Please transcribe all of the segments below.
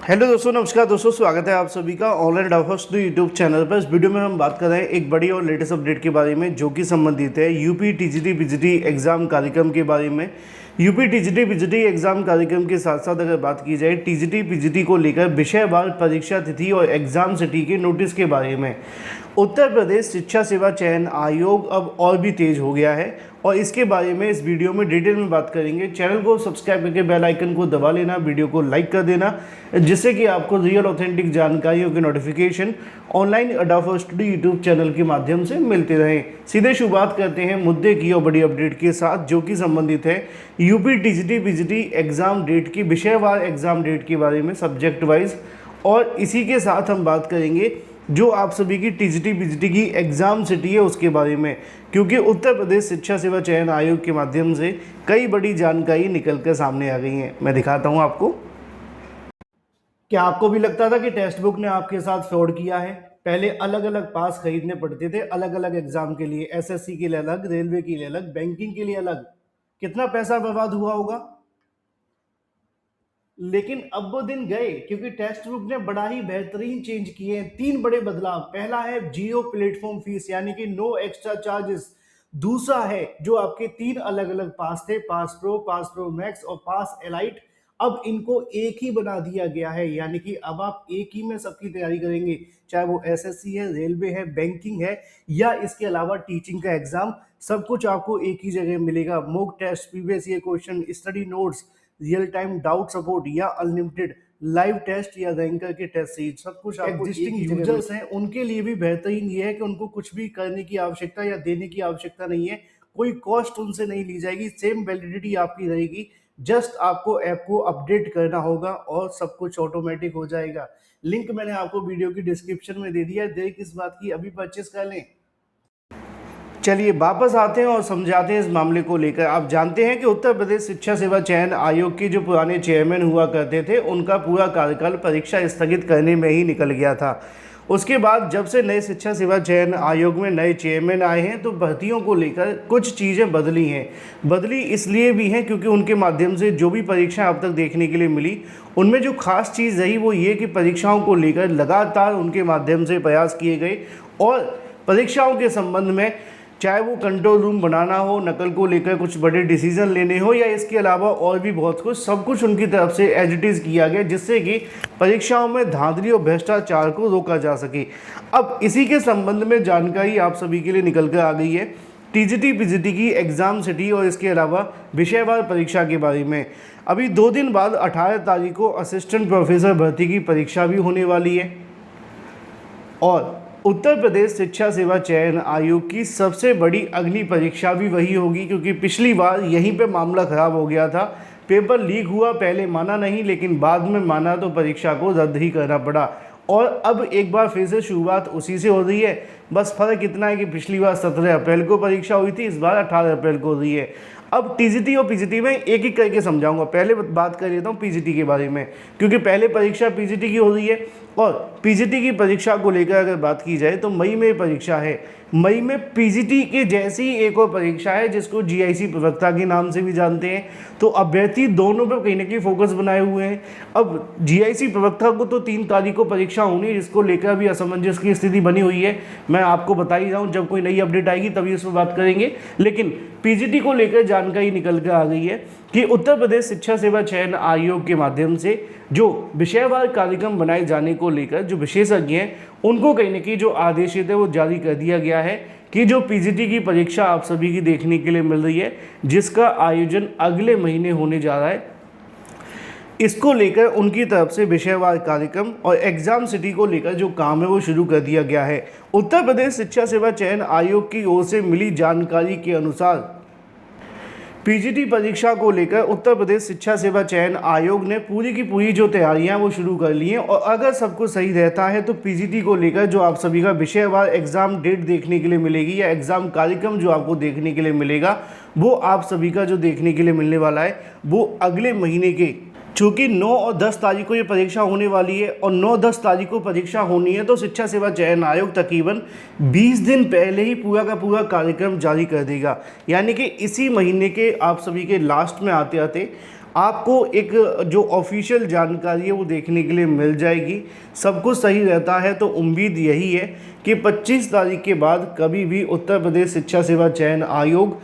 Hello दोस्तों, नमस्कार दोस्तों, स्वागत है आप सभी का ऑनलाइन डाउटफॉक्स यूट्यूब चैनल पर। इस वीडियो में हम बात कर रहे हैं एक बड़ी और लेटेस्ट अपडेट के बारे में जो कि संबंधित है यूपी टीजीटी पीजीटी एग्जाम कार्यक्रम के बारे में। यूपी टीजीटी पीजीटी एग्जाम कार्यक्रम के साथ साथ अगर बात की जाए टीजीटी पीजीटी को लेकर विषयवार परीक्षा तिथि और एग्जाम सिटी के नोटिस के बारे में, उत्तर प्रदेश शिक्षा सेवा चयन आयोग अब और भी तेज हो गया है और इसके बारे में इस वीडियो में डिटेल में बात करेंगे। चैनल को सब्सक्राइब करके बेल आइकन को दबा लेना, वीडियो को लाइक कर देना, जिससे कि आपको रियल ऑथेंटिक जानकारियों के नोटिफिकेशन ऑनलाइन अडाफा स्टडी यूट्यूब चैनल के माध्यम से मिलते रहें। सीधे शुरुआत करते हैं मुद्दे की और बड़ी अपडेट के साथ, जो कि संबंधित है UP TGT PGT exam date की, विषयवार एग्जाम डेट के बारे में सब्जेक्ट वाइज। और इसी के साथ हम बात करेंगे जो आप सभी की टीजीटी पीजीटी की एग्जाम सिटी है उसके बारे में, क्योंकि उत्तर प्रदेश शिक्षा सेवा चयन आयोग के माध्यम से कई बड़ी जानकारी निकल कर सामने आ गई हैं। मैं दिखाता हूं आपको। क्या आपको भी लगता था कि टेक्स्ट बुक ने आपके साथ फ्रॉड किया है? पहले अलग अलग पास खरीदने पड़ते थे अलग अलग एग्जाम के लिए, एसएससी के लिए अलग, रेलवे के लिए अलग, बैंकिंग के लिए अलग। कितना पैसा बर्बाद हुआ होगा। लेकिन अब वो दिन गए, क्योंकि टेक्स्ट बुक ने बड़ा ही बेहतरीन चेंज किए हैं। 3 बड़े बदलाव। पहला है जीरो प्लेटफॉर्म फीस, यानी कि नो एक्स्ट्रा चार्जेस। दूसरा है जो आपके 3 अलग अलग पास थे, पास प्रो मैक्स और पास एलाइट, अब इनको एक ही बना दिया गया है, यानी कि अब आप एक ही में सबकी तैयारी करेंगे, चाहे वो एसएससी है, रेलवे है, बैंकिंग है या इसके अलावा टीचिंग का एग्जाम। सब कुछ आपको एक ही जगह मिलेगा। Mock test, previous year question, study notes, real time doubt support या अनलिमिटेड लाइव टेस्ट या रैंकर के टेस्ट सीरीज, सब कुछ एग्जिस्टिंग यूजर्स हैं उनके लिए भी बेहतरीन ये है कि उनको कुछ भी करने की आवश्यकता या देने की आवश्यकता नहीं है। कोई कॉस्ट उनसे नहीं ली जाएगी, सेम वैलिडिटी आपकी रहेगी। जस्ट आपको ऐप को अपडेट करना होगा और सब कुछ ऑटोमेटिक हो जाएगा। लिंक मैंने आपको वीडियो की डिस्क्रिप्शन में दे दिया है, देर किस बात की, अभी परचेस कर लें। चलिए वापस आते हैं और समझाते हैं इस मामले को लेकर। आप जानते हैं कि उत्तर प्रदेश शिक्षा सेवा चयन आयोग के जो पुराने चेयरमैन हुआ करते थे, उनका पूरा कार्यकाल परीक्षा स्थगित करने में ही निकल गया था। उसके बाद जब से नए शिक्षा सेवा चयन आयोग में नए चेयरमैन आए हैं तो भर्तियों को लेकर कुछ चीज़ें बदली हैं। बदली इसलिए भी हैं क्योंकि उनके माध्यम से जो भी परीक्षाएं अब तक देखने के लिए मिली, उनमें जो खास चीज़ रही वो ये कि परीक्षाओं को लेकर लगातार उनके माध्यम से प्रयास किए गए और परीक्षाओं के संबंध में, चाहे वो कंट्रोल रूम बनाना हो, नकल को लेकर कुछ बड़े डिसीजन लेने हो या इसके अलावा और भी बहुत कुछ, सब कुछ उनकी तरफ से एज इट इज़ किया गया, जिससे कि परीक्षाओं में धांधली और भ्रष्टाचार को रोका जा सके। अब इसी के संबंध में जानकारी आप सभी के लिए निकल कर आ गई है टीजीटी पीजीटी की एग्जाम सिटी और इसके अलावा विषयवार परीक्षा के बारे में। अभी 2 दिन बाद 18 तारीख को असिस्टेंट प्रोफेसर भर्ती की परीक्षा भी होने वाली है और उत्तर प्रदेश शिक्षा सेवा चयन आयोग की सबसे बड़ी अग्नि परीक्षा भी वही होगी, क्योंकि पिछली बार यहीं पे मामला खराब हो गया था। पेपर लीक हुआ, पहले माना नहीं लेकिन बाद में माना तो परीक्षा को रद्द ही करना पड़ा और अब एक बार फिर से शुरुआत उसी से हो रही है। बस फर्क इतना है कि पिछली बार 17 अप्रैल को परीक्षा हुई थी, इस बार 18 अप्रैल को हो रही है। अब टीजीटी और पीजीटी में एक एक करके समझाऊंगा। पहले बात कर लेता हूँ पीजीटी के बारे में, क्योंकि पहले परीक्षा पीजीटी की हो रही है और पीजीटी की परीक्षा को लेकर अगर बात की जाए तो मई में परीक्षा है। मई में पीजीटी के जैसी एक और परीक्षा है जिसको जीआईसी प्रवक्ता के नाम से भी जानते हैं। तो अभ्यर्थी दोनों पर कहीं ना कहीं फोकस बनाए हुए हैं। अब जीआईसी प्रवक्ता को तो 3 तारीख को परीक्षा होनी है, जिसको लेकर भी असमंजस की स्थिति बनी हुई है। मैं आपको बता ही रहा हूँ, जब कोई नई अपडेट आएगी तभी इस पर बात करेंगे। लेकिन पीजीटी को लेकर जानकारी निकल कर आ गई है कि उत्तर प्रदेश शिक्षा सेवा चयन आयोग के माध्यम से जो विषयवार कार्यक्रम बनाए जाने को लेकर जो विशेषज्ञ हैं उनको कहीं ना कहीं जो आदेशित है वो जारी कर दिया गया है कि जो पीजीटी की परीक्षा आप सभी की देखने के लिए मिल रही है, जिसका आयोजन अगले महीने होने जा रहा है, इसको लेकर उनकी तरफ से विषयवार कार्यक्रम और एग्जाम सिटी को लेकर जो काम है वो शुरू कर दिया गया है। उत्तर प्रदेश शिक्षा सेवा चयन आयोग की ओर से मिली जानकारी के अनुसार पीजीटी परीक्षा को लेकर उत्तर प्रदेश शिक्षा सेवा चयन आयोग ने पूरी की पूरी जो तैयारियां वो शुरू कर ली हैं और अगर सब कुछ सही रहता है तो पीजीटी को लेकर जो आप सभी का विषयवार एग्जाम डेट देखने के लिए मिलेगी या एग्जाम कार्यक्रम जो आपको देखने के लिए मिलेगा, वो आप सभी का जो देखने के लिए मिलने वाला है वो अगले महीने के, चूँकि 9 और 10 तारीख को ये परीक्षा होने वाली है और 9-10 तारीख को परीक्षा होनी है, तो शिक्षा सेवा चयन आयोग तकरीबन 20 दिन पहले ही पूरा का पूरा कार्यक्रम जारी कर देगा। यानी कि इसी महीने के आप सभी के लास्ट में आते आते आपको एक जो ऑफिशियल जानकारी है वो देखने के लिए मिल जाएगी। सब कुछ सही रहता है तो उम्मीद यही है कि 25 तारीख के बाद कभी भी उत्तर प्रदेश शिक्षा सेवा चयन आयोग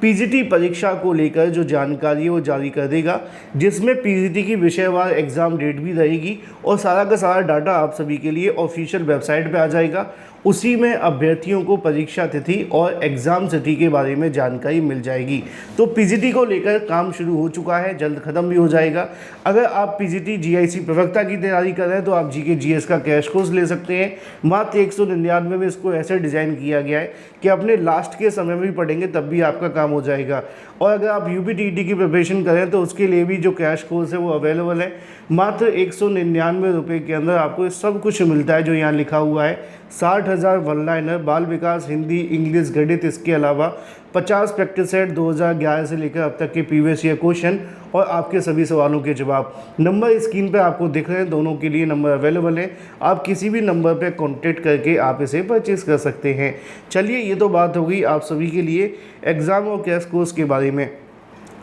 पीजीटी परीक्षा को लेकर जो जानकारी है वो जारी कर देगा, जिसमें पीजीटी की विषयवार एग्ज़ाम डेट भी रहेगी और सारा का सारा डाटा आप सभी के लिए ऑफिशियल वेबसाइट पे आ जाएगा। उसी में अभ्यर्थियों को परीक्षा तिथि और एग्ज़ाम तिथि के बारे में जानकारी मिल जाएगी। तो पीजीटी को लेकर काम शुरू हो चुका है, जल्द ख़त्म भी हो जाएगा। अगर आप पीजीटी जीआईसी प्रवक्ता की तैयारी कर रहे हैं तो आप जीके जीएस का क्रैश कोर्स ले सकते हैं। मात्र 199 में इसको ऐसे डिज़ाइन किया गया है कि अपने लास्ट के समय में भी पढ़ेंगे तब भी आपका काम हो जाएगा। और अगर आप यूपीटीईटी की प्रिपरेशन करें तो उसके लिए भी जो क्रैश कोर्स है वो अवेलेबल है। मात्र 199 रुपये के अंदर आपको सब कुछ मिलता है जो यहाँ लिखा हुआ है। 60,000 वन लाइनर, बाल विकास, हिंदी, इंग्लिश, गणित, इसके अलावा 50 प्रैक्टिस सेट 2011 से लेकर अब तक के प्रीवियस ईयर क्वेश्चन और आपके सभी सवालों के जवाब। नंबर स्क्रीन पर आपको दिख रहे हैं, दोनों के लिए नंबर अवेलेबल है। आप किसी भी नंबर पर कॉन्टेक्ट करके आप इसे परचेज़ कर सकते हैं। चलिए, ये तो बात हो गई आप सभी के लिए एग्ज़ाम और क्रैश कोर्स के बारे में।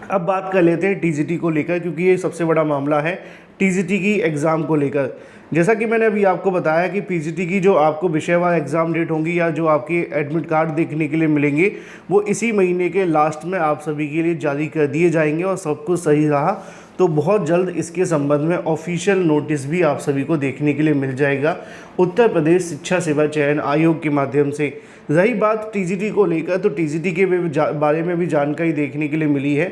अब बात कर लेते हैं टीजीटी को लेकर, क्योंकि ये सबसे बड़ा मामला है टीजीटी की एग्ज़ाम को लेकर। जैसा कि मैंने अभी आपको बताया कि पीजीटी की जो आपको विषयवार एग्ज़ाम डेट होंगी या जो आपके एडमिट कार्ड देखने के लिए मिलेंगे वो इसी महीने के लास्ट में आप सभी के लिए जारी कर दिए जाएंगे। और सब कुछ सही रहा तो बहुत जल्द इसके संबंध में ऑफिशियल नोटिस भी आप सभी को देखने के लिए मिल जाएगा उत्तर प्रदेश शिक्षा सेवा चयन आयोग के माध्यम से। रही बात टीजीटी को लेकर, तो टीजीटी के बारे में भी जानकारी देखने के लिए मिली है।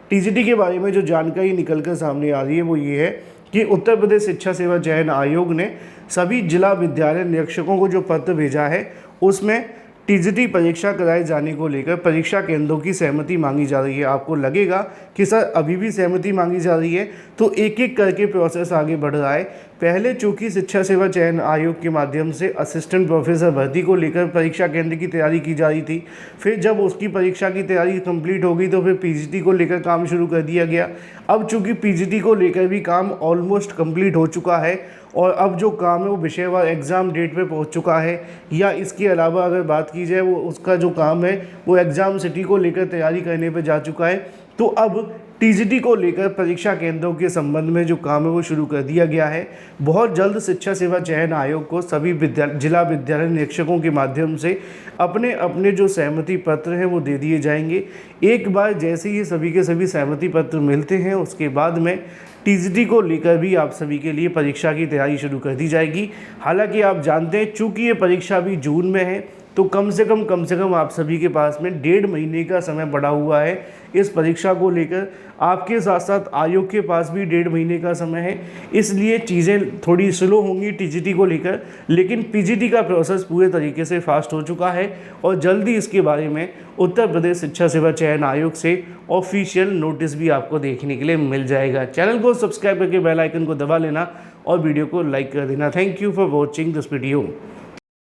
टीजीटी के बारे में जो जानकारी निकल कर सामने आ रही है वो ये है कि उत्तर प्रदेश शिक्षा सेवा चयन आयोग ने सभी जिला विद्यालय निरीक्षकों को जो पत्र भेजा है उसमें टीजीटी परीक्षा कराए जाने को लेकर परीक्षा केंद्रों की सहमति मांगी जा रही है। आपको लगेगा कि सर अभी भी सहमति मांगी जा रही है, तो एक एक करके प्रोसेस आगे बढ़ रहा है। पहले चूंकि शिक्षा सेवा चयन आयोग के माध्यम से असिस्टेंट प्रोफेसर भर्ती को लेकर परीक्षा केंद्र की तैयारी की जा रही थी, फिर जब उसकी परीक्षा की तैयारी कंप्लीट हो गई तो फिर पीजीटी को लेकर काम शुरू कर दिया गया। अब चूंकि पीजीटी को लेकर भी काम ऑलमोस्ट कंप्लीट हो चुका है और अब जो काम है वो विषयवार एग्ज़ाम डेट पे पहुंच चुका है, या इसके अलावा अगर बात की जाए वो उसका जो काम है वो एग्ज़ाम सिटी को लेकर तैयारी करने पे जा चुका है। तो अब टीजीटी को लेकर परीक्षा केंद्रों के संबंध में जो काम है वो शुरू कर दिया गया है। बहुत जल्द शिक्षा सेवा चयन आयोग को सभी जिला विद्यालय निरीक्षकों के माध्यम से अपने अपने जो सहमति पत्र हैं वो दे दिए जाएंगे। एक बार जैसे ही सभी के सभी सहमति पत्र मिलते हैं उसके बाद में टीजीटी को लेकर भी आप सभी के लिए परीक्षा की तैयारी शुरू कर दी जाएगी। हालांकि आप जानते हैं चूँकि ये परीक्षा भी जून में है तो कम से कम आप सभी के पास में 1.5 महीने का समय पड़ा हुआ है इस परीक्षा को लेकर। आपके साथ साथ आयोग के पास भी 1.5 महीने का समय है, इसलिए चीज़ें थोड़ी स्लो होंगी टीजीटी को लेकर, लेकिन पीजीटी का प्रोसेस पूरे तरीके से फास्ट हो चुका है और जल्दी इसके बारे में उत्तर प्रदेश शिक्षा सेवा चयन आयोग से ऑफिशियल नोटिस भी आपको देखने के लिए मिल जाएगा। चैनल को सब्सक्राइब करके बेल आइकन को दबा लेना और वीडियो को लाइक कर देना। Thank you for watching this video.